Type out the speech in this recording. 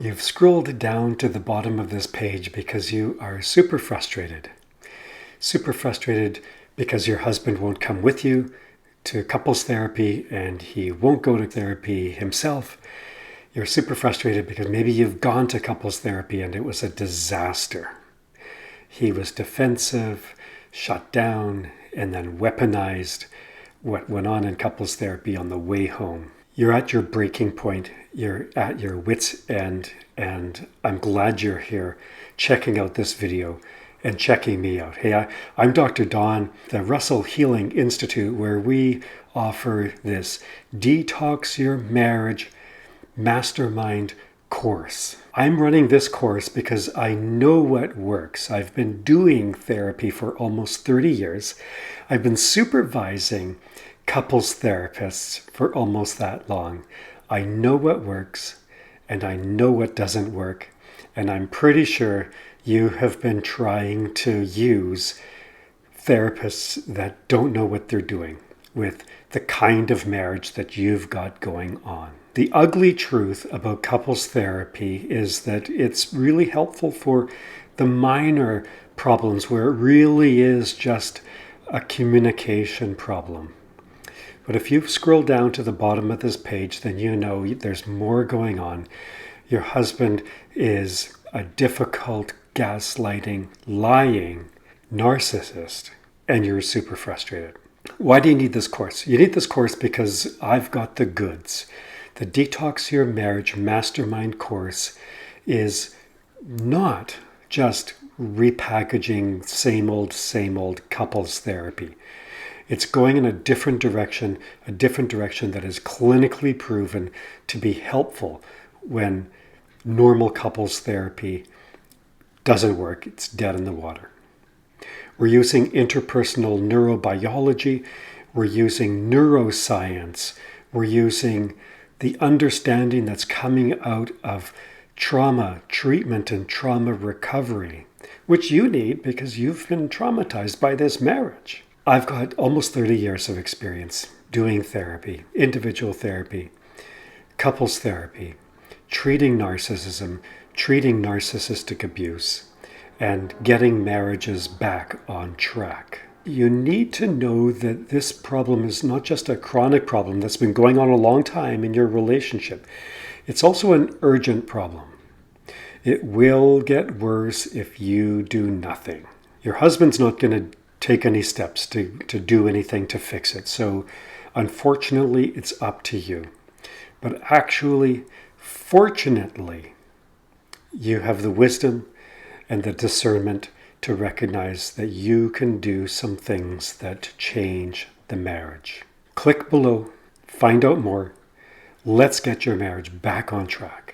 You've scrolled down to the bottom of this page because you are super frustrated. Super frustrated because your husband won't come with you to couples therapy and he won't go to therapy himself. You're super frustrated because maybe you've gone to couples therapy and it was a disaster. He was defensive, shut down, and then weaponized what went on in couples therapy on the way home. You're at your breaking point. You're at your wit's end, and I'm glad you're here checking out this video and checking me out. Hey, I'm Dr. Don, the Russell Healing Institute, where we offer this Detox Your Marriage Mastermind course. I'm running this course because I know what works. I've been doing therapy for almost 30 years. I've been supervising couples therapists for almost that long. I know what works and I know what doesn't work. And I'm pretty sure you have been trying to use therapists that don't know what they're doing with the kind of marriage that you've got going on. The ugly truth about couples therapy is that it's really helpful for the minor problems where it really is just a communication problem. But if you scroll down to the bottom of this page, then you know there's more going on. Your husband is a difficult, gaslighting, lying narcissist, and you're super frustrated. Why do you need this course? You need this course because I've got the goods. The Detox Your Marriage Mastermind course is not just repackaging same old couples therapy. It's going in a different direction that is clinically proven to be helpful when normal couples therapy doesn't work. It's dead in the water. We're using interpersonal neurobiology. We're using neuroscience. We're using the understanding that's coming out of trauma treatment and trauma recovery, which you need because you've been traumatized by this marriage. I've got almost 30 years of experience doing therapy, individual therapy, couples therapy, treating narcissism, treating narcissistic abuse, and getting marriages back on track. You need to know that this problem is not just a chronic problem that's been going on a long time in your relationship. It's also an urgent problem. It will get worse if you do nothing. Your husband's not going to take any steps to do anything to fix it. So unfortunately, it's up to you. But actually, fortunately, you have the wisdom and the discernment to recognize that you can do some things that change the marriage. Click below, find out more. Let's get your marriage back on track.